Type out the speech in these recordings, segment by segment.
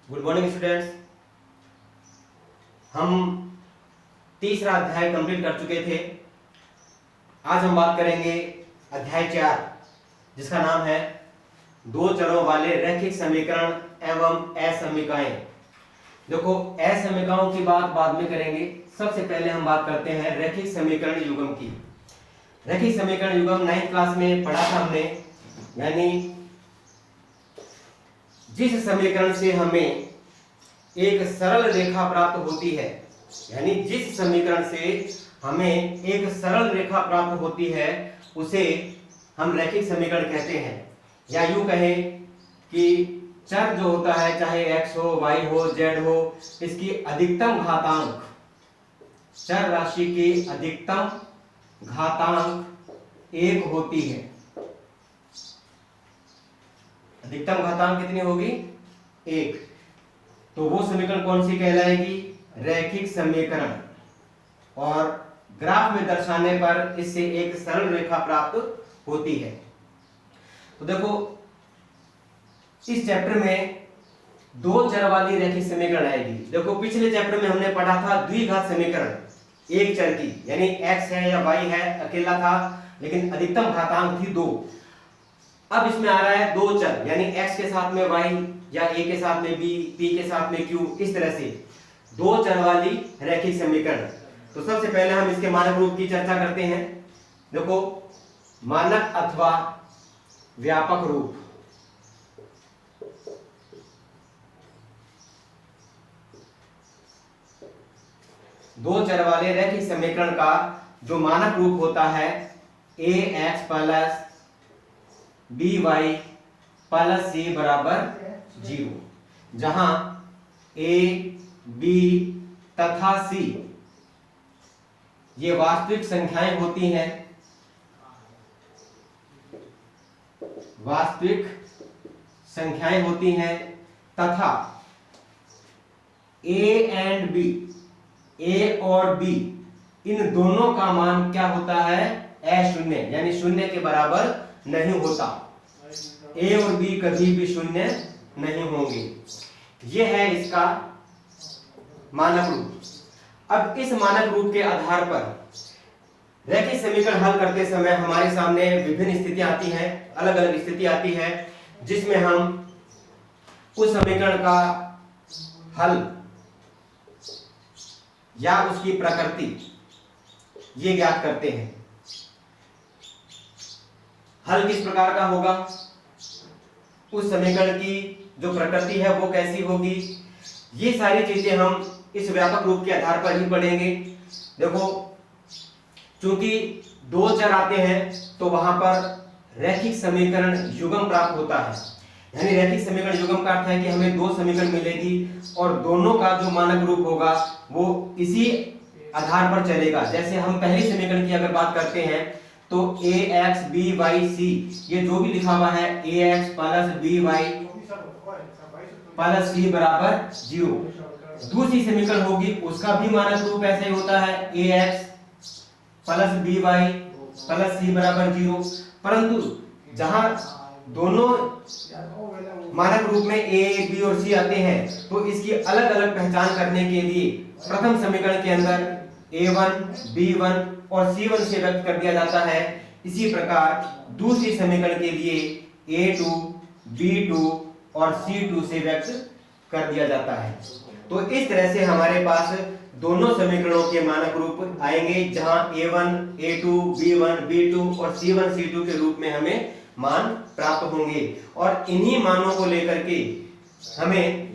Good morning students. हम तीसरा अध्याय कंप्लीट कर चुके थे। आज हम बात करेंगे अध्याय 4 जिसका नाम है दो चरों वाले रैखिक समीकरण एवं असमीकाएं। देखो, असमीकाओं की बात बाद में करेंगे। सबसे पहले हम बात करते हैं रैखिक समीकरण युग्म की। रैखिक समीकरण युग्म 9th क्लास में पढ़ा था हमने, यानी जिस समीकरण से हमें एक सरल रेखा प्राप्त होती है, यानी जिस समीकरण से हमें एक सरल रेखा प्राप्त होती है उसे हम रैखिक समीकरण कहते हैं। या यूं कहें कि चर जो होता है, चाहे x हो, y हो, z हो, इसकी अधिकतम घातांक, चर राशि की अधिकतम घातांक 1 होती है। अधिकतम घातांक कितनी होगी? 1। तो वो समीकरण कौन सी कहलाएगी? रैखिक समीकरण। और ग्राफ में दर्शाने पर इससे एक सरल रेखा प्राप्त होती है। तो देखो, इस चैप्टर में दो चर वाली रैखिक समीकरण आएगी। देखो, पिछले चैप्टर में हमने पढ़ा था द्विघात समीकरण, एक चर की, यानी x है या y है, अकेला था, लेकिन अधिकतम घातांक थी 2। अब इसमें आ रहा है दो चर, यानी x के साथ में y या a के साथ में b, p के साथ में q, इस तरह से दो चर वाली रैखिक समीकरण। तो सबसे पहले हम इसके मानक रूप की चर्चा करते हैं। देखो, मानक अथवा व्यापक रूप। दो चर वाले रैखिक समीकरण का जो मानक रूप होता है ax plus by plus c बराबर 0, जहां a, b तथा c ये वास्तविक संख्याएं होती हैं। वास्तविक संख्याएं होती हैं तथा a एंड b, a और b, इन दोनों का मान क्या होता है? अशून्य, यानी शून्य के बराबर नहीं होता। a और b कभी भी शून्य नहीं होंगे। यह है इसका मानक रूप। अब इस मानक रूप के आधार पर रैखिक समीकरण हल करते समय हमारे सामने विभिन्न स्थितियां आती हैं, अलग अलग स्थिति आती है, जिसमें हम उस समीकरण का हल या उसकी प्रकृति ये ज्ञात करते हैं। हल किस प्रकार का होगा, उस समीकरण की जो प्रकृति है वो कैसी होगी, ये सारी चीजें हम इस व्यापक रूप के आधार पर ही पढ़ेंगे। देखो, चूंकि दो चर आते हैं तो वहां पर रैखिक समीकरण युग्म प्राप्त होता है। यानी रैखिक समीकरण युग्म का अर्थ है कि हमें दो समीकरण मिलेगी और दोनों का जो मानक रूप होगा वो इसी आधार पर चलेगा। जैसे हम पहली समीकरण की अगर बात करते हैं तो ax by c, ये जो भी लिखा हुआ है ax plus by plus c बराबर 0। दूसरी समीकरण होगी, उसका भी मानक रूप ऐसे होता है ax plus by plus c बराबर 0। परंतु जहां दोनों मानक रूप में a, b और c आते हैं तो इसकी अलग अलग पहचान करने के लिए प्रथम समीकरण के अंदर a1, b1 और c1 से व्यक्त कर दिया जाता है। इसी प्रकार दूसरी समीकरण के लिए a2, b2 और c2 से व्यक्त कर दिया जाता है। तो इस तरह से हमारे पास दोनों समीकरणों के मानक रूप आएंगे, जहां a1, a2, b1, b2 और c1, c2 के रूप में हमें मान प्राप्त होंगे। और इन्हीं मानों को लेकर के हमें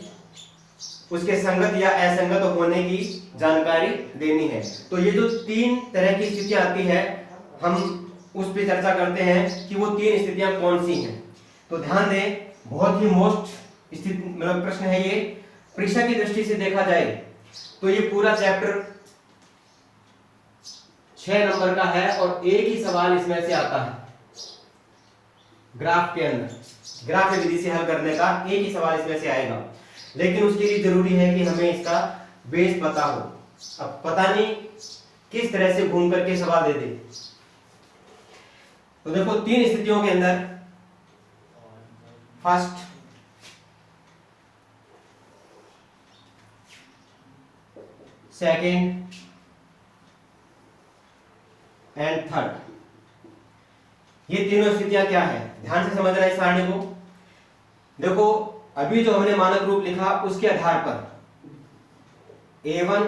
उसके संगत या असंगत होने की जानकारी देनी है। तो ये जो तीन तरह की स्थितियां आती है, हम उस पर चर्चा करते हैं कि वो तीन स्थितियां कौन सी हैं। तो ध्यान दें, बहुत ही मोस्ट स्थिति मतलब प्रश्न है ये। परीक्षा की दृष्टि से देखा जाए तो ये पूरा चैप्टर 6 नंबर का है और एक ही सवाल इसमें से आता है। ग्राफ के अंदर, ग्राफ विधि से हल करने का एक ही सवाल इसमें से आएगा, लेकिन उसके लिए जरूरी है कि हमें इसका बेस पता हो। अब पता नहीं किस तरह से घूम करके सवाल दे दे। तो देखो, तीन स्थितियों के अंदर फर्स्ट सेकेंड एंड थर्ड, ये तीनों स्थितियां क्या है, ध्यान से समझना इस सारणी को। देखो अभी जो हमने मानक रूप लिखा उसके आधार पर A1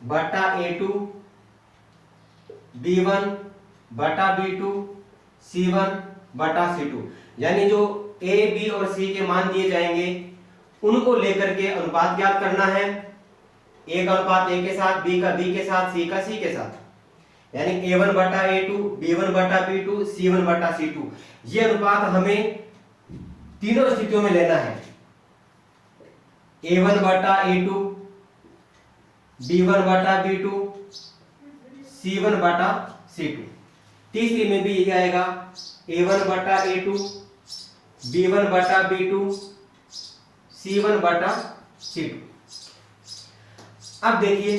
बटा A2, B1 बटा B2, C1 बटा C2, यानी जो A, B और C के मान दिए जाएंगे उनको लेकर के अनुपात ज्ञात करना है। A का अनुपात A के साथ, B का B के साथ, C का C के साथ, यानी A1 बटा A2, B1 बटा B2, C1 बटा C2। ये अनुपात हमें तीनों स्थितियों में लेना है। A1 बटा A2, B1 बटा B2, C1 बटा C2। तीसरी में भी यही आएगा, A1 बटा A2, B1 बटा B2, C1 बटा C2। अब देखिए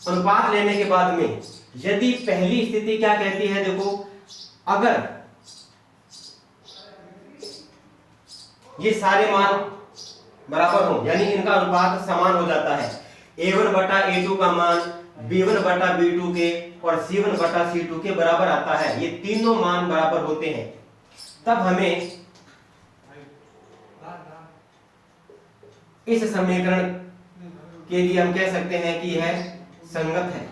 अनुपात लेने के बाद में यदि पहली स्थिति क्या कहती है, देखो अगर ये सारे मान बराबर हो यानी इनका अनुपात समान हो जाता है, A1 बटा A2 का मान B1 बटा B2 के और C1 बटा C2 के बराबर आता है, ये तीनों मान बराबर होते हैं, तब हमें इस समीकरण के लिए हम कह सकते हैं कि यह संगत है।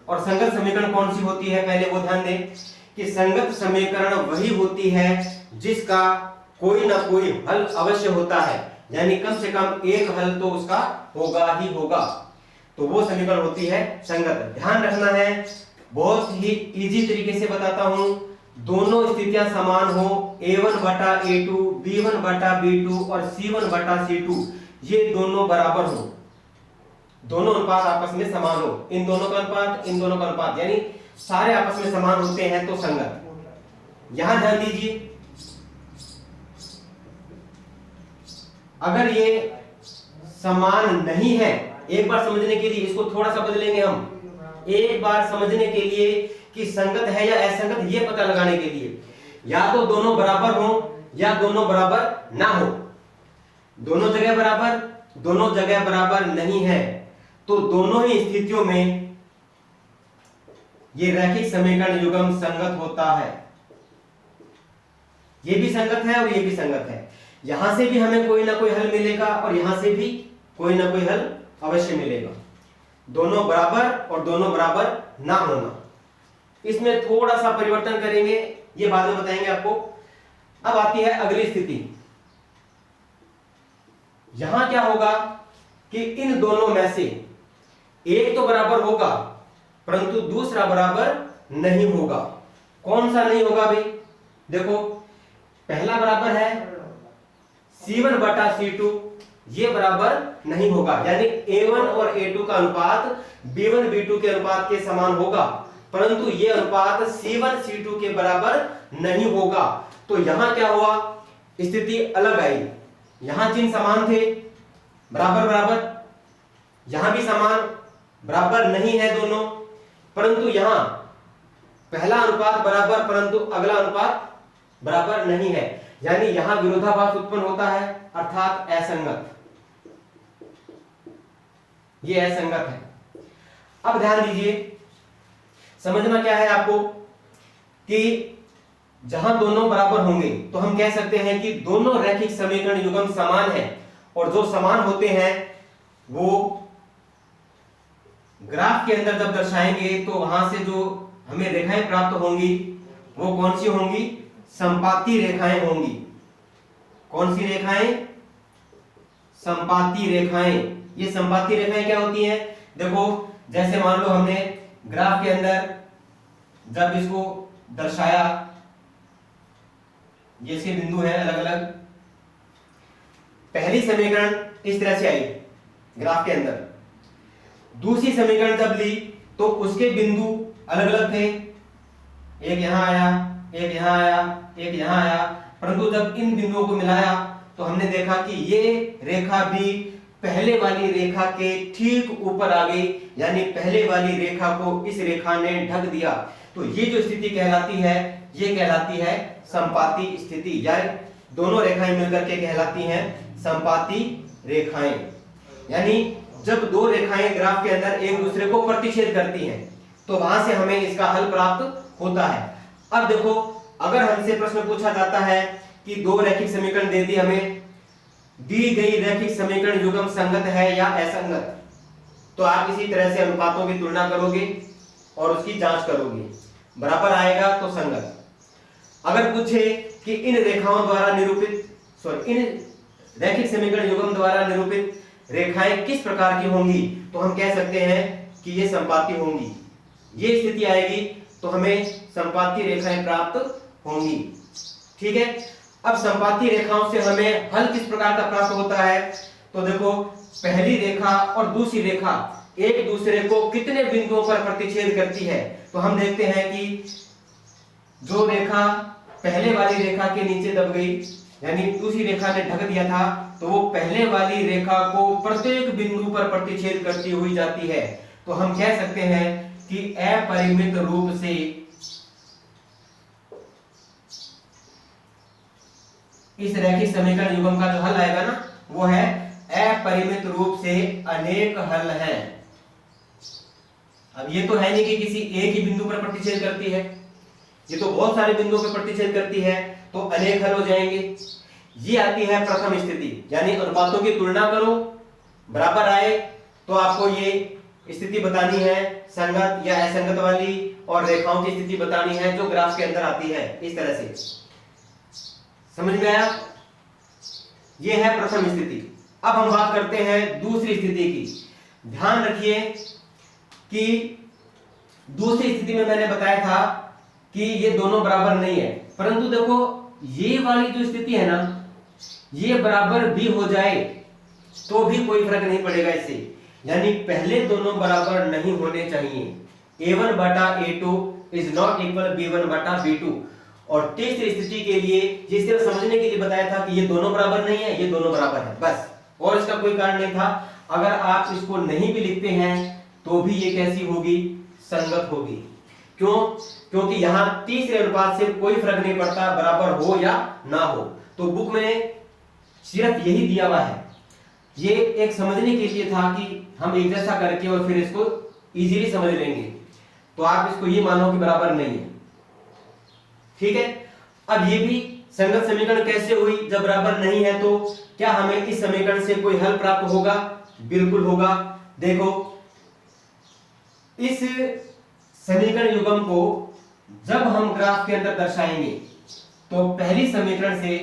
और संगत समीकरण कौन सी होती है, पहले वो ध्यान दें कि संगत समीकरण वही होती है जिसका कोई ना कोई हल अवश्य होता है, यानी कम से कम एक हल तो उसका होगा ही होगा, तो वो समीकरण होती है संगत। ध्यान रखना है, बहुत ही इजी तरीके से बताता हूं, दोनों स्थितियां समान हो, A1 बटा A2, B1 बटा B2 और C1 बटा C2 ये दोनों बराबर हो, दोनों अनुपात आपस में समान हो, इन दोनों का अनुपात, इन दोनों का अनुपात, यानी सारे आपस में समान होते हैं तो संगत। यहां ध्यान दीजिए, अगर ये समान नहीं है, एक बार समझने के लिए इसको थोड़ा सा बदलेंगे हम, एक बार समझने के लिए कि संगत है या असंगत ये पता लगाने के लिए, या तो दोनों बराबर हो या दोनों बराबर ना हो। दोनों जगह बराबर, दोनों जगह बराबर नहीं है, तो दोनों ही स्थितियों में ये रैखिक समीकरण युग्म संगत होता है। ये भी संगत है और ये भी संगत है, यहां से भी हमें कोई ना कोई हल मिलेगा और यहां से भी कोई ना कोई हल अवश्य मिलेगा, दोनों बराबर और दोनों बराबर ना होना। इसमें थोड़ा सा परिवर्तन करेंगे, ये बाद में बताएंगे आपको। अब आती है अगली स्थिति, यहां क्या होगा कि इन दोनों में से एक तो बराबर होगा परंतु दूसरा बराबर नहीं होगा। कौन सा नहीं होगा भाई, देखो पहला बराबर है C1 बटा C2, ये बराबर नहीं होगा, यानी A1 और A2 का अनुपात B1 B2 के अनुपात के समान होगा, परंतु ये अनुपात C1 C2 के बराबर नहीं होगा। तो यहां क्या हुआ, स्थिति अलग आई, यहां चिन्ह समान थे, बराबर बराबर, यहां भी समान बराबर नहीं है दोनों, परंतु यहां पहला अनुपात बराबर परंतु अगला अनुपात बराबर नहीं है, यानी यहां विरोधाभास उत्पन्न होता है, अर्थात असंगत, ये असंगत है। अब ध्यान दीजिए, समझना क्या है आपको कि जहां दोनों बराबर होंगे तो हम कह सकते हैं कि दोनों रैखिक समीकरण युग्म समान है, और जो समान होते हैं वो ग्राफ के अंदर जब दर्शाएंगे तो वहां से जो हमें रेखाएं प्राप्त होंगी वो कौन सी होंगी, संपाती रेखाएं होंगी। कौन सी रेखाएं, संपाती रेखाएं। ये संपाती रेखाएं क्या होती हैं, देखो जैसे मान लो हमने ग्राफ के अंदर जब इसको दर्शाया, ये इसके बिंदु हैं अलग अलग, पहली समीकरण इस तरह से आई ग्राफ के अंदर, दूसरी समीकरण जब ली तो उसके बिंदु अलग अलग थे, एक यहां आया, एक यहां आया, एक यहां आया, परंतु जब इन बिंदुओं को मिलाया तो हमने देखा कि ये रेखा भी पहले वाली रेखा के ठीक ऊपर आ गई, यानी पहले वाली रेखा को इस रेखा ने ढक दिया। तो ये जो स्थिति कहलाती है ये कहलाती है संपाती स्थिति, यानी दोनों रेखाएं मिलकर के कहलाती हैं संपाती रेखाएं। यानी जब दो रेखाएं ग्राफ के अंदर एक दूसरे को प्रतिच्छेद करती हैं तो वहां से हमें इसका हल प्राप्त होता है। अब देखो, अगर हमसे प्रश्न पूछा जाता है कि दो रैखिक समीकरण दे दी हमें, दी गई रैखिक समीकरण युग्म संगत है या असंगत, तो आप इसी तरह से अनुपातों की तुलना करोगे और उसकी जांच करोगे, बराबर आएगा तो संगत। अगर पूछे कि इन रेखाओं द्वारा निरूपित इन रैखिक समीकरण युग्म द्वारा निरूपित रेखाएं किस प्रकार की होंगी, तो हम कह सकते हैं कि ये संपाती होंगी। ये स्थिति आएगी तो हमें संपाती रेखाएं प्राप्त होंगी। ठीक है, अब संपाती रेखाओं से हमें हल किस प्रकार का प्राप्त होता है, तो देखो, पहली रेखा और दूसरी रेखा एक दूसरे को कितने बिंदुओं पर प्रतिच्छेद करती है, तो हम देखते हैं कि जो रेखा पहले वाली रेखा के नीचे दब गई, यानी दूसरी रेखा ने ढक दिया था, तो वो पहले वाली रेखा को प्रत्येक बिंदु पर प्रतिच्छेद करती हुई जाती है। तो हम कह सकते हैं कि अपरिमित रूप से इस रैखिक समीकरण युग्म का जो हल आएगा ना, वो है अपरिमित रूप से अनेक हल हैं। अब ये तो है नहीं कि किसी एक ही बिंदु पर प्रतिच्छेद करती है, ये तो बहुत सारे बिंदुओं पर प्रतिच्छेद करती है, तो अनेक हल हो जाएंगे। ये आती है प्रथम स्थिति, यानी अनुपातों की तुलना करो, बराबर आए तो आपको ये स्थिति बतानी है संगत या असंगत वाली, और रेखाओं की स्थिति बतानी है जो ग्राफ के अंदर आती है। इस तरह से समझ में आया? ये है प्रथम स्थिति। अब हम बात करते हैं दूसरी स्थिति की। ध्यान रखिए कि दूसरी स्थिति में मैंने बताया था कि ये दोनों बराबर नहीं है, परंतु देखो, ये वाली जो स्थिति है ना, ये बराबर भी हो जाए तो भी कोई फर्क नहीं पड़ेगा इससे, यानी पहले दोनों बराबर नहीं होने चाहिए। a1 बटा a2 is not equal b1 बटा b2। और तीसरी स्थिति के लिए जिस तरह समझने के लिए बताया था कि ये दोनों बराबर नहीं है, ये दोनों बराबर है, बस, और इसका कोई कारण नहीं था। अगर आप इसको नहीं भी लिखते हैं तो भी ये कैसी होगी? संगत होगी। क्यों? क्योंकि यहां तीसरे अनुपात से कोई फर्क नहीं पड़ता बराबर हो या ना हो, तो बुक में सिर्फ यही दिया हुआ है। ये एक समझने के लिए था कि हम एक जैसा करके और फिर इसको इजीली समझ लेंगे, तो आप इसको ये मानो कि बराबर नहीं है। ठीक है, अब ये भी संगत समीकरण कैसे हुई? जब बराबर नहीं है तो क्या हमें इस समीकरण से कोई हल प्राप्त होगा? बिल्कुल होगा। देखो, इस समीकरण युग्म को जब हम ग्राफ के अंदर दर्शाएंगे तो पहली समीकरण से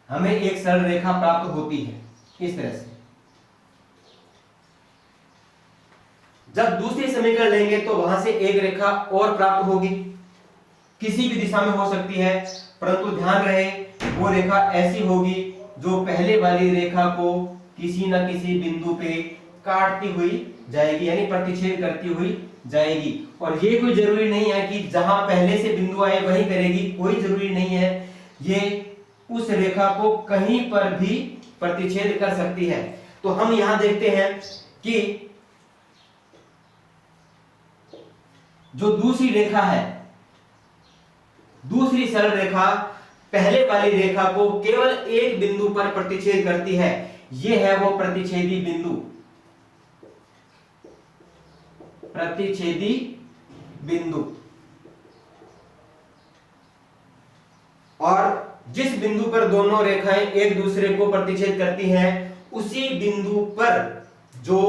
हमें एक सरल रेखा प्राप्त होती है इस तरह से। जब दूसरी समीकरण लेंगे तो वहां से एक रेखा और प्राप्त होगी, किसी भी दिशा में हो सकती है, परंतु ध्यान रहे वो रेखा ऐसी होगी जो पहले वाली रेखा को किसी न किसी बिंदु पे काटती हुई जाएगी, यानी प्रतिच्छेद करती हुई जाएगी। और ये कोई जरूरी नहीं है कि जहां पहले से बिंदु आए वहीं करेगी, कोई जरूरी नहीं है। ये उस रेखा को कहीं पर भी प्रतिच्छेद कर सकती है। तो हम यहां देखते हैं कि जो दूसरी रेखा है, दूसरी सरल रेखा पहले वाली रेखा को केवल एक बिंदु पर प्रतिच्छेद करती है। यह है वो प्रतिच्छेदी बिंदु, प्रतिच्छेदी बिंदु। और जिस बिंदु पर दोनों रेखाएं एक दूसरे को प्रतिच्छेद करती हैं, उसी बिंदु पर जो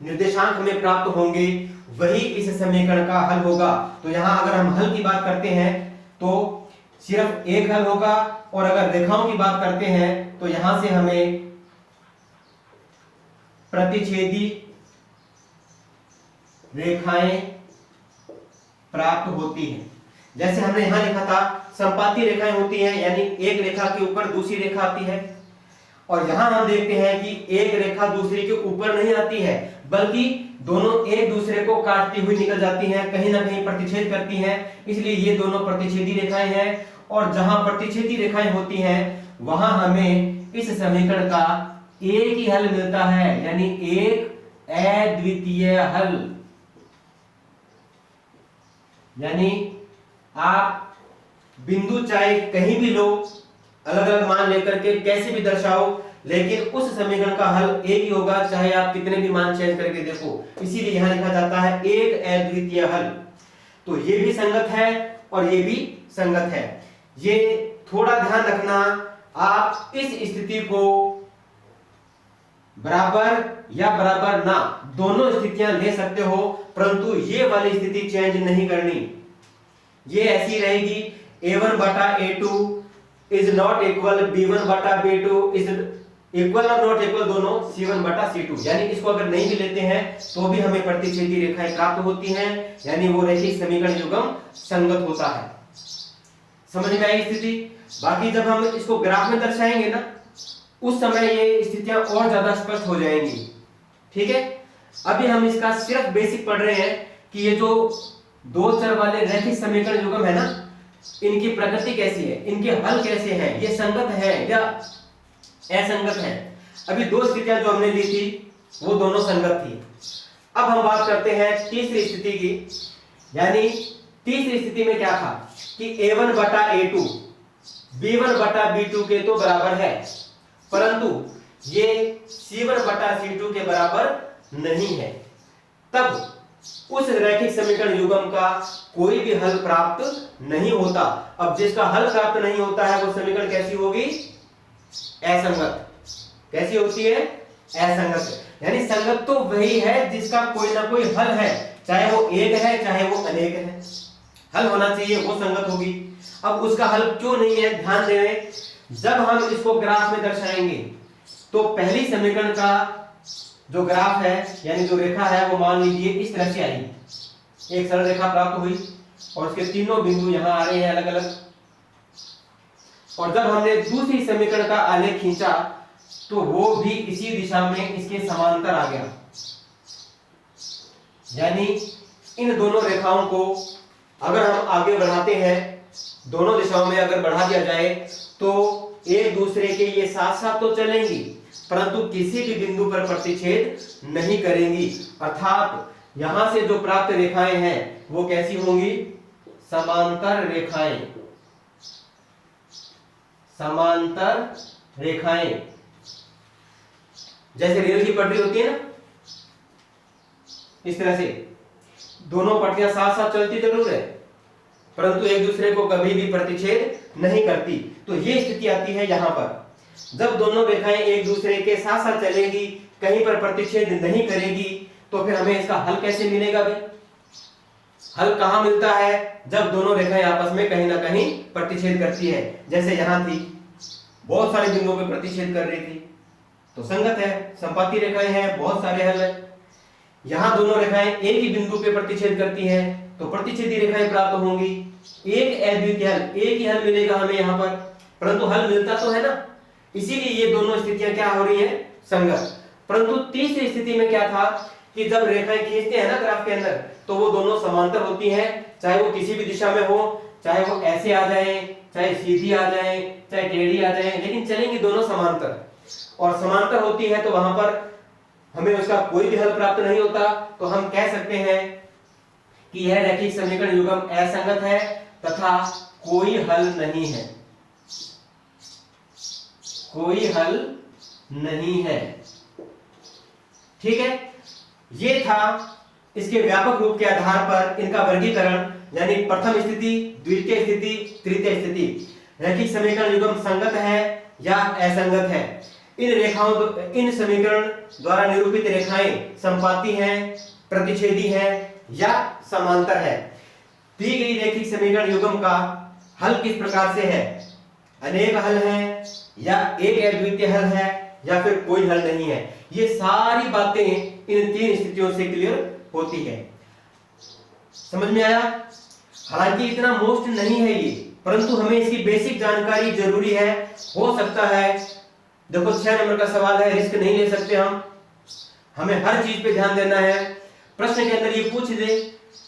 निर्देशांक हमें प्राप्त होंगे वही इस समीकरण का हल होगा। तो यहां अगर हम हल की बात करते हैं तो सिर्फ एक हल होगा, और अगर रेखाओं की बात करते हैं तो यहां से हमें प्रतिच्छेदी रेखाएं प्राप्त होती हैं। जैसे हमने यहां लिखा था संपाती रेखाएं होती हैं, यानी एक रेखा के ऊपर दूसरी रेखा आती है। और यहां हम देखते हैं कि एक रेखा दूसरी के ऊपर नहीं आती है, बल्कि दोनों एक दूसरे को काटती हुई निकल जाती हैं, कहीं ना कहीं प्रतिच्छेद करती हैं, इसलिए ये दोनों प्रतिच्छेदी रेखाएं हैं। और जहां प्रतिच्छेदी रेखाएं होती हैं वहां हमें इस समीकरण का एक ही हल मिलता है, यानी एक अद्वितीय हल। यानी आप बिंदु चाहे कहीं भी लो, अलग अलग मान लेकर के कैसे भी दर्शाओ, लेकिन उस समीकरण का हल एक ही होगा, चाहे आप कितने भी मान चेंज करके देखो। इसीलिए यहां लिखा जाता है एक अद्वितीय हल। तो ये भी संगत है और ये भी संगत है। ये थोड़ा ध्यान रखना, आप इस स्थिति को बराबर या बराबर ना दोनों स्थितियां ले सकते हो, परंतु ये वाली स्थिति चेंज नहीं करनी। ये ऐसी रहेगी, a1 बटा a2 is not equal b1 बटा b2 इज इक्वल और नॉट इक्वल दोनों c1 बटा c2। यानी इसको अगर नहीं भी लेते हैं तो भी हमें प्रतिच्छेदी रेखाएं प्राप्त होती हैं, यानी वो रैखिक समीकरण युग्म संगत होता है। समझ में आई स्थिति? बाकी जब हम इसको ग्राफ में दर्शाएंगे ना, उस समय ये स्थितियां और ज्यादा स्पष्ट हो जाएंगी। ठीक है, अभी हम इसका सिर्फ बेसिक पढ़ रहे हैं कि ये जो दो चर वाले रैखिक समीकरण युग्म है ना, इनकी प्रकृति कैसी है, इनके हल कैसे हैं, ये संगत है या असंगत है। अभी दो स्थितियां जो हमने ली थी वो दोनों संगत थी। अब हम बात करते हैं तीसरी स्थिति की। यानी तीसरी स्थिति में क्या था कि a1 बटा a2 b1 बटा b2 के तो बराबर है, परंतु ये c1 बटा c2 के बराबर नहीं है। तब उस रैखिक समीकरण युग्म का कोई भी हल प्राप्त नहीं होता। अब जिसका हल प्राप्त नहीं होता है वो समीकरण कैसी होगी? असंगत। कैसी होती है? असंगत। यानी संगत तो वही है जिसका कोई ना कोई हल है, चाहे वो एक है चाहे वो अनेक है, हल होना चाहिए, वो संगत होगी। अब उसका हल क्यों नहीं है, ध्यान दें, जब हम इसको ग्राफ में दर्शाएंगे तो पहली समीकरण का जो ग्राफ है यानी जो रेखा है वो मान लीजिए इस तरह से आई, एक सरल रेखा प्राप्त हुई और उसके तीनों बिंदु यहां आ रहे हैं अलग अलग। और जब हमने दूसरी समीकरण का आलेख खींचा तो वो भी इसी दिशा में इसके समांतर आ गया। यानी इन दोनों रेखाओं को अगर हम आगे बढ़ाते हैं, दोनों दिशाओं में अगर बढ़ा दिया जाए तो एक दूसरे के ये साथ साथ तो चलेंगी, परंतु किसी भी बिंदु पर प्रतिच्छेद नहीं करेंगी। अर्थात यहां से जो प्राप्त रेखाएं हैं वो कैसी होंगी? समांतर रेखाएं। समांतर रेखाएं जैसे रेल की पटरी होती है ना, इस तरह से दोनों पटरियां साथ साथ चलती जरूर है, परंतु एक दूसरे को कभी भी प्रतिच्छेद नहीं करती। तो ये स्थिति आती है यहां पर, जब दोनों रेखाएं एक दूसरे के साथ साथ चलेगी, कहीं पर प्रतिच्छेद नहीं करेगी, तो फिर हमें इसका हल कैसे मिलेगा भाई? हल कहां मिलता है? जब दोनों रेखाएं आपस में कहीं ना कहीं प्रतिच्छेद करती है। जैसे यहां थी, बहुत सारे बिंदुओं पे प्रतिच्छेद कर रही थी, तो संगत है, संपाती रेखाएं हैं, बहुत सारे हल है। यहां दोनों रेखाएं एक ही बिंदु पे प्रतिच्छेद करती हैं, तो प्रतिच्छेदी रेखाएं प्राप्त होंगी। एक अद्वितीय हल, एक ही हल मिलेगा हमें यहां पर, परंतु हल मिलता तो है ना, इसीलिए ये दोनों स्थितियां क्या हो रही है? संगत। परंतु तीसरी स्थिति में क्या था कि जब रेखाएं खींचते हैं ना ग्राफ के अंदर, तो वो दोनों समांतर होती हैं, चाहे वो किसी भी दिशा में हो, चाहे वो ऐसे आ जाए, चाहे सीधी आ जाए, चाहे टेढ़ी आ जाए, लेकिन चलेंगी दोनों समांतर। और समांतर होती है तो वहां पर हमें उसका कोई भी हल प्राप्त नहीं होता, तो हम कह सकते हैं कि यह रैखिक समीकरण युग्म असंगत है तथा कोई हल नहीं है। कोई हल नहीं है। ठीक है, ये था इसके व्यापक रूप के आधार पर इनका वर्गीकरण, यानी प्रथम स्थिति, द्वितीय स्थिति, तृतीय स्थिति। रैखिक समीकरण युग्म संगत है या असंगत है। इन समीकरण द्वारा निरूपित रेखाएं संपाती हैं, प्रतिच्छेदी हैं या समांतर है। दी गई रैखिक समीकरण युग्म का हल किस प्रकार से है? अनेक हल है या एक अद्वितीय हल है या फिर कोई हल नहीं है। ये सारी बातें इन तीन स्थितियों से क्लियर होती है। समझ में आया? हालांकि इतना मोस्ट नहीं है ये, परंतु हमें इसकी बेसिक जानकारी जरूरी है। हो सकता है, देखो 6 नंबर का सवाल है, रिस्क नहीं ले सकते हम, हमें हर चीज पे ध्यान देना है। प्रश्न के अंदर ये पूछ दे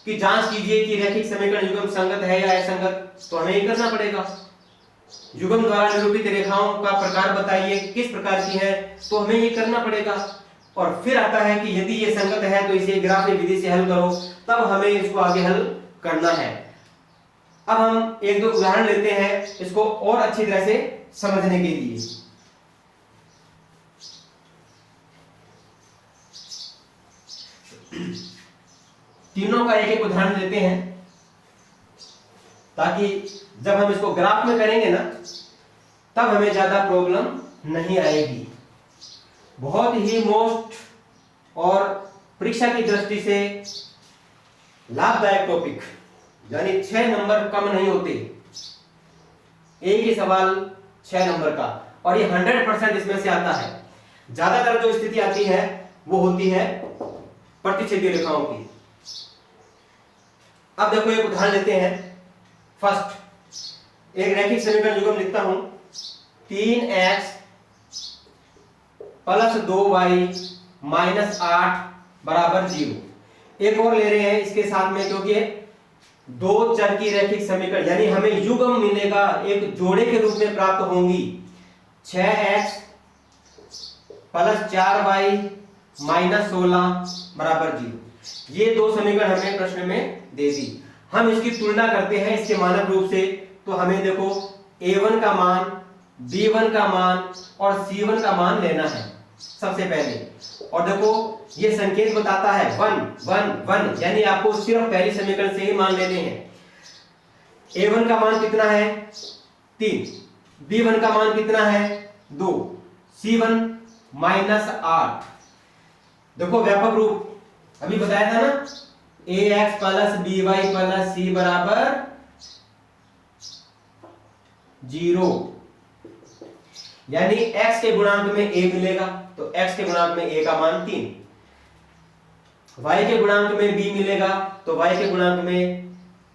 कि जांच कीजिए कि रैखिक समीकरण युग्म संगत है या असंगत, तो हमें ये करना पड़ेगा। युग्म द्वारा निरूपित रेखाओं का प्रकार बताइए किस प्रकार की है, तो हमें ये करना पड़ेगा। और फिर आता है कि यदि ये संगत है तो इसे ग्राफ विधि से हल करो, तब हमें इसको आगे हल करना है। अब हम एक दो उदाहरण लेते हैं इसको और अच्छी तरह से समझने के लिए। तीनों का एक एक उदाहरण लेते हैं ताकि जब हम इसको ग्राफ में करेंगे ना तब हमें ज्यादा प्रॉब्लम नहीं आएगी। बहुत ही मोस्ट और परीक्षा की दृष्टि से लाभदायक टॉपिक, यानी 6 नंबर कम नहीं होते, एक ही सवाल 6 नंबर का, और ये 100% इसमें से आता है। ज्यादातर जो स्थिति आती है वो होती है प्रतिच्छेदी रेखाओं की। अब देखो एक उदाहरण लेते हैं। फर्स्ट एक रैखिक समीकरण युग्म लिखता हूं, 3x प्लस 2y माइनस 8 बराबर 0। एक और ले रहे हैं इसके साथ में, क्योंकि दो चर की रैखिक समीकरण यानी हमें युग्म मिलेगा, एक जोड़े के रूप में प्राप्त होंगी। 6x प्लस 4y माइनस 16 बराबर 0। ये दो समीकरण हमें प्रश्न में दे दी। हम इसकी तुलना करते हैं इसके मानक रूप से, तो हमें देखो a1 का मान, b1 का मान और c1 का मान लेना है सबसे पहले। और देखो ये संकेत बताता है 1 1 1, यानी आपको सिर्फ पहली समीकरण से ही मान लेने हैं। a1 का मान कितना है 3, b1 का मान कितना है 2, c1 माइनस 8। देखो व्यापक रूप अभी बताया था ना, ax plus by plus c बराबर 0, यानी x के गुणांक में a मिलेगा, तो x के गुणांक में a का मान 3, y के गुणांक में b मिलेगा, तो y के गुणांक में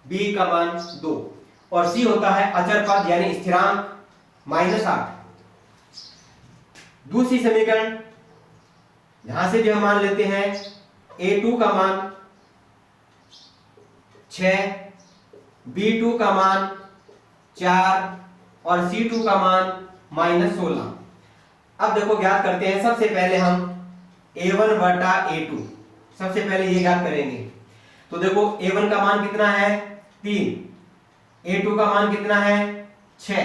b का मान 2, और c होता है अचर पद यानी स्थिरांक माइनस 8। दूसरी समीकरण यहां से भी हम मान लेते हैं, a2 का मान 6, b2 का मान 4 और c2 का मान माइनस 16। अब देखो ज्ञात करते हैं। सबसे पहले हम a1 बटा a2 सबसे पहले ये ज्ञात करेंगे। तो देखो a1 का मान कितना है 3, a2 का मान कितना है 6।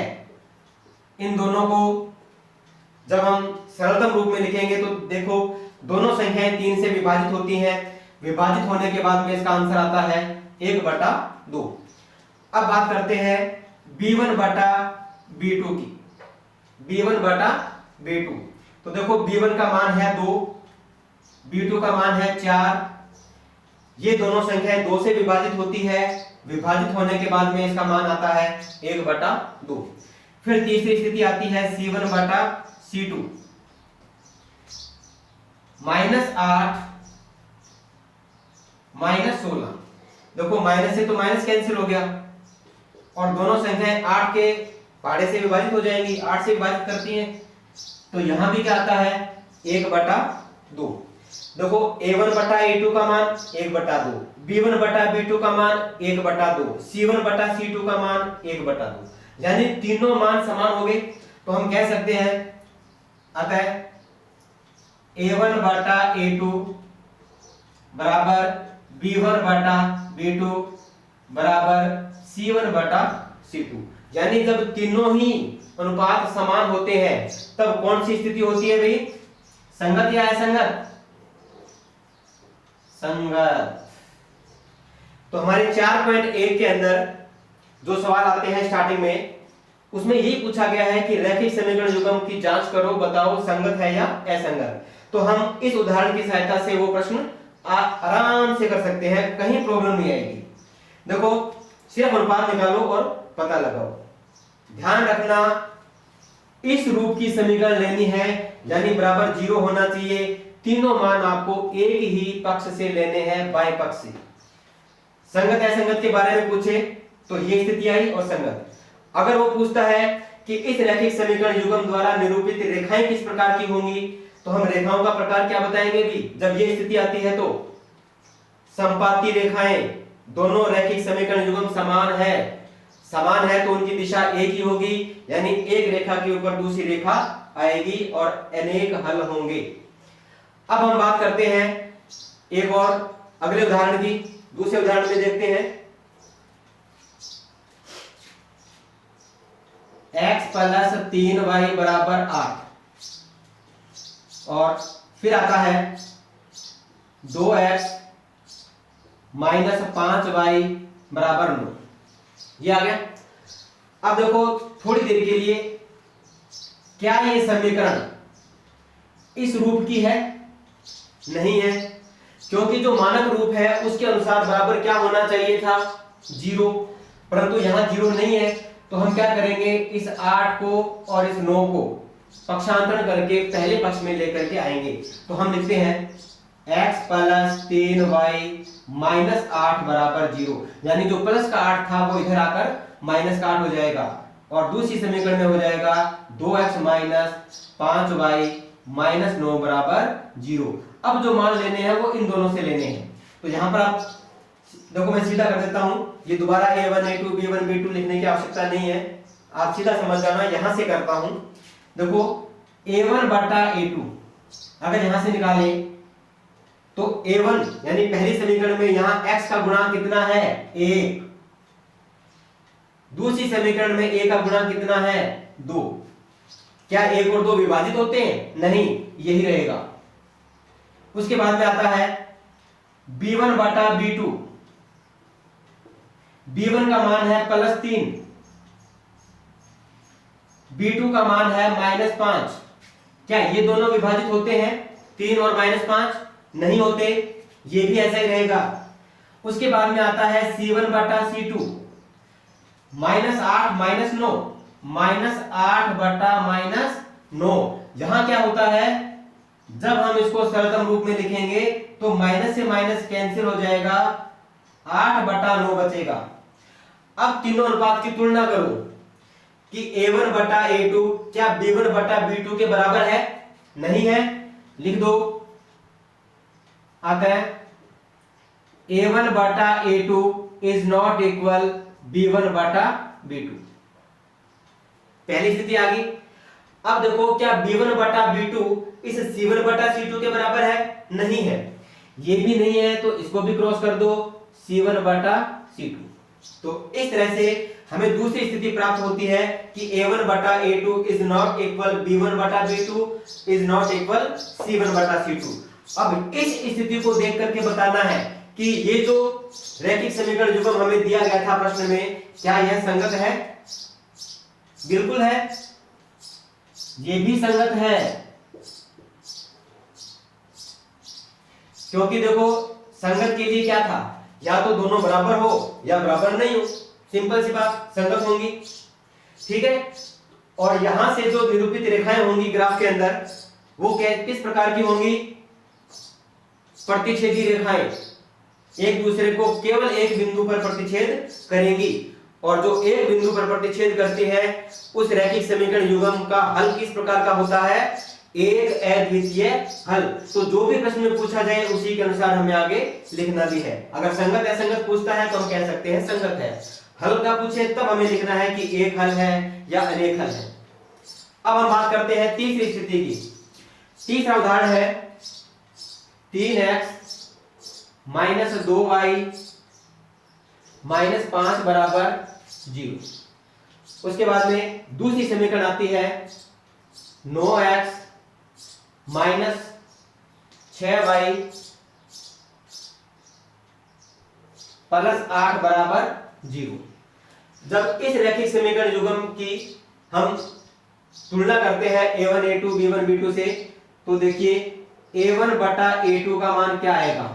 इन दोनों को जब हम सरलतम रूप में लिखेंगे तो देखो दोनों संख्याएं 3 से विभाजित होती हैं। विभाजित होने के बाद में इसका आंसर आता है 1/2। अब बात करते हैं b1 बटा b2 की। b1 बटा b2, तो देखो b1 का मान है 2, b2 का मान है 4। ये दोनों संख्याएं 2 से विभाजित होती है, विभाजित होने के बाद में इसका मान आता है 1/2। फिर तीसरी स्थिति आती है c1 बटा c2, माइनस 8 माइनस 16। देखो माइनस से तो माइनस कैंसिल हो गया और दोनों संख्याएं 8 के पहाड़े से विभाजित हो जाएंगी, 8 से विभाजित करती हैं, तो यहां भी क्या आता है 1/2। देखो a1 बटा a2 का मान 1/2, b1 बटा b2 का मान 1/2, c1 बटा c2 का मान 1/2, यानी तीनों मान समान हो गए। तो हम कह सकते हैं अतः a1 बटा a2 बराबर b1 बटा b2 बराबर c1 बटा c2। यानी जब तीनों ही अनुपात समान होते हैं तब कौन सी स्थिति होती है भाई, संगत या असंगत? संगत। तो हमारे 4.1 के अंदर जो सवाल आते हैं स्टार्टिंग में, उसमें यही पूछा गया है कि रैखिक समीकरण युग्म की जांच करो, बताओ संगत है या असंगत। तो हम इस उदाहरण की सहायता से वो प्रश्न आराम से कर सकते हैं, कहीं प्रॉब्लम नहीं आएगी। देखो सिर्फ अनुपात निकालो और पता लगाओ। ध्यान रखना इस रूप की समीकरण लेनी है, यानी बराबर 0 होना चाहिए। तीनों मान आपको एक ही पक्ष से लेने हैं, बाएं पक्ष से। संगत असंगत के बारे में पूछे तो ये स्थिति आई और संगत। अगर वो पूछता है कि इस रैखिक समीकरण युग्म द्वारा निरूपित रेखाएं किस प्रकार की होंगी, तो हम रेखाओं का प्रकार क्या बताएंगे भी। जब ये स्थिति आती है तो संपाती रेखाएं, दोनों रैखिक समीकरण युग्म समान है तो उनकी दिशा एक ही होगी, यानी एक रेखा के ऊपर दूसरी रेखा आएगी और अनेक हल होंगे। अब हम बात करते हैं एक और अगले उदाहरण की। दूसरे उदाहरण में देखते हैं x प्लस 3y बराबर 8 और फिर आता है 2x माइनस 5y बराबर 9। ये आ गया। अब देखो थोड़ी देर के लिए, क्या ये समीकरण इस रूप की है? नहीं है, क्योंकि जो मानक रूप है उसके अनुसार बराबर क्या होना चाहिए था? 0, परंतु यहां 0 नहीं है। तो हम क्या करेंगे, इस 8 को और इस 9 को पक्षांतरण करके पहले पक्ष में लेकर के आएंगे। तो हम लिखते हैं x प्लस 3y माइनस 8 बराबर 0, यानी जो प्लस का 8 था वो इधर आकर माइनस का 8 हो जाएगा, और दूसरी समीकरण में हो जाएगा 2x माइनस 5y माइनस 9 बराबर 0। अब जो मान लेने हैं वो इन दोनों से लेने हैं। तो यहां पर आप देखो, मैं सीधा कर देता हूं, ये दोबारा a1 a2 b1 b2 लिखने की आवश्यकता नहीं है, आप सीधा समझ जाना। यहां से करता हूं, देखो a1 बटा a2 अगर यहां से निकाले तो a1 यानी पहली समीकरण में यहां x का गुणांक कितना है? 1। दूसरी समीकरण में a का गुणांक कितना है? 2। क्या 1 और 2 विभाजित होते हैं? नहीं, यही रहेगा। उसके बाद में आता है b1 बटा b2, b1 का मान है +3, b2 का मान है -5। क्या ये दोनों विभाजित होते हैं? 3 और -5 नहीं होते, ये भी ऐसा ही रहेगा। उसके बाद में आता है c1 बटा c2, -8 -9, -8 बटा -9। यहां क्या होता है, जब हम इसको सरलतम रूप में लिखेंगे तो माइनस से माइनस कैंसिल हो जाएगा, 8 बटा 9 बचेगा। अब तीनों अनुपात की तुलना करो कि a1 बटा a2 क्या b1 बटा b2 के बराबर है? नहीं है, लिख दो। आता है a1 बटा a2 is not equal b1 बटा b2। पहली स्थिति आ गई। अब देखो, क्या b1 बटा b2 इस c1 बटा c2 के बराबर है? नहीं है, ये भी नहीं है, तो इसको भी क्रॉस कर दो, c1 बटा c2। तो इस तरह से हमें दूसरी स्थिति प्राप्त होती है कि a1 बटा a2 is not equal b1 बटा b2 is not equal c1 बटा c2। अब इस स्थिति को देख करके बताना है कि ये जो रैखिक समीकरण युग्म हमें दिया गया था प्रश्न में, क्या यह संगत है? बिल्कुल है, ये भी संगत है, क्योंकि देखो संगत के लिए क्या था, या तो दोनों बराबर हो या बराबर नहीं हो, सिंपल सी बात, संगत होंगी। ठीक है। और यहां से जो निरूपित रेखाएं होंगी ग्राफ के अंदर, वो किस प्रकार की होंगी? प्रतिच्छेदी रेखाएं, एक दूसरे को केवल एक बिंदु पर प्रतिच्छेद करेंगी, और जो एक बिंदु पर प्रतिच्छेद करती है उस रैखिक समीकरण युग्म का हल किस प्रकार का होता है? एक अद्वितीय हल। तो जो भी प्रश्न में पूछा जाए उसी के अनुसार हमें आगे लिखना भी है। अगर संगत असंगत पूछता है तो हम कह सकते हैं संगत है। हल का पूछे तब हमें लिखना है कि एक हल है या अनेक हल है। अब हम बात करते हैं तीसरी स्थिति की। तीसरा उदाहरण है 3x माइनस 2y माइनस 5 बराबर 0। उसके बाद में दूसरी समीकरण आती है 9x माइनस 6y प्लस 8 बराबर 0। जब इस रैखिक समीकरण युग्म की हम तुलना करते हैं a1 a2 b1 b2 से, तो देखिए a1 बटा a2 का मान क्या आएगा?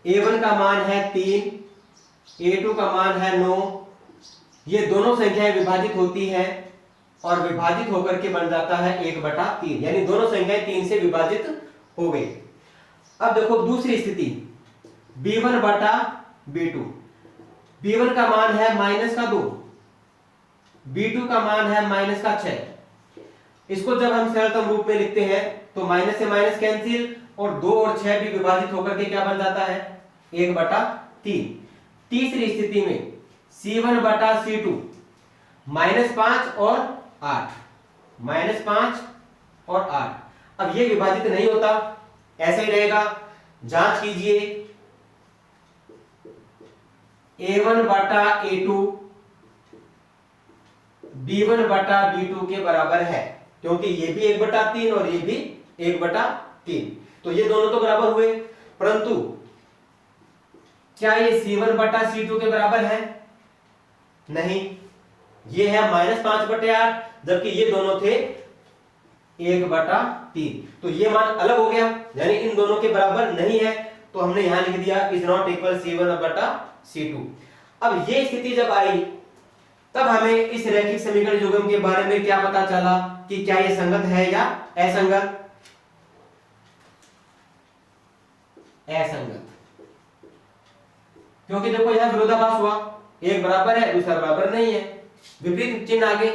a1 का मान है 3, a2 का मान है 9। ये दोनों संख्याएं विभाजित होती हैं और विभाजित होकर के बन जाता है 1 बटा 3, यानी दोनों संख्याएं 3 से विभाजित हो गई। अब देखो दूसरी स्थिति b1 बटा b2। b1 का मान है -2, b2 का मान है -6। इसको जब हम सरलतम रूप में लिखते हैं तो माइनस से माइनस कैंसिल, और 2 और 6 भी विभाजित होकर के क्या बन जाता है? 1 बटा 3। तीसरी स्थिति में c1 बटा c2 -5 और 8, -5 और 8। अब ये विभाजित नहीं होता, ऐसा ही रहेगा। जांच कीजिए, a1 बटा a2 b1 बटा b2 के बराबर है, क्योंकि ये भी 1 बटा 3 और ये भी 1 बटा 3, तो ये दोनों तो बराबर हुए। परंतु क्या ये C1 बटा C2 के बराबर है? नहीं, ये है -5/8, जबकि ये दोनों थे 1/3। तो ये मान अलग हो गया, यानी इन दोनों के बराबर नहीं है, तो हमने यहां लिख दिया इज नॉट इक्वल C1/C2। अब ये स्थिति जब आई, तब हमें इस रैखिक समीकरण युग्म के बारे में क्या पता चला कि क्या ये संगत है या असंगत? असंगत, क्योंकि देखो यहां विरोधाभास हुआ, एक बराबर है दूसरा बराबर नहीं है, विपरीत चिन्ह आगे,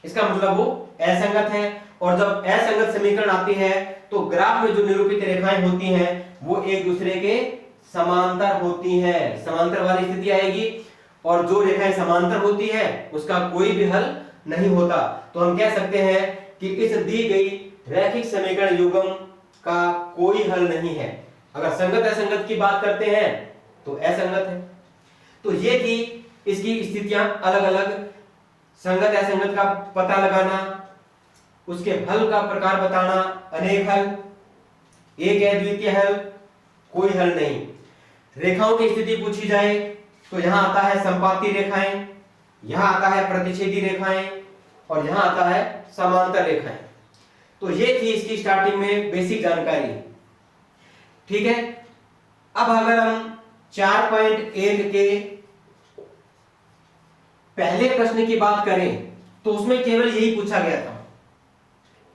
इसका मतलब वो असंगत है। और जब असंगत समीकरण आती है तो ग्राफ में जो निरूपित रेखाएं होती हैं वो एक दूसरे के समांतर होती हैं, समांतर वाली स्थिति आएगी, और जो रेखाएं समांतर होती है उसका कोई भी हल नहीं होता। तो हम कह सकते हैं कि इस दी गई रैखिक समीकरण युग्म का कोई हल नहीं है। अगर संगत असंगत की बात करते हैं तो असंगत है। तो ये थी इसकी स्थितियां अलग अलग, संगत असंगत का पता लगाना, उसके हल का प्रकार बताना, अनेक हल, एक अद्वितीय हल, कोई हल नहीं। रेखाओं की स्थिति पूछी जाए तो यहां आता है संपाती रेखाएं, यहां आता है प्रतिच्छेदी रेखाएं, और यहां आता है समांतर रेखाएं। तो ये थी इसकी स्टार्टिंग में बेसिक जानकारी। ठीक है, अब अगर हम 4.1 के पहले प्रश्न की बात करें तो उसमें केवल यही पूछा गया था,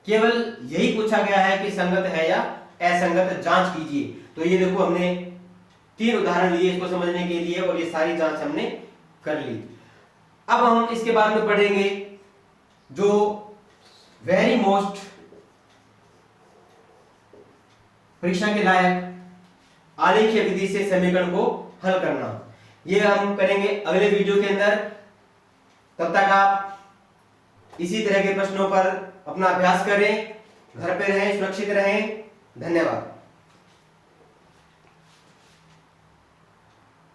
केवल यही पूछा गया है कि संगत है या असंगत, जांच कीजिए। तो ये देखो हमने 3 उदाहरण लिए इसको समझने के लिए, और ये सारी जांच हमने कर ली। अब हम इसके बाद में पढ़ेंगे जो वेरी मोस्ट परीक्षा के लायक आलेखीय विधि से समीकरण को हल करना, ये हम करेंगे अगले वीडियो के अंदर। तब तक आप इसी तरह के प्रश्नों पर अपना अभ्यास करें, घर पे रहें, सुरक्षित रहें। धन्यवाद।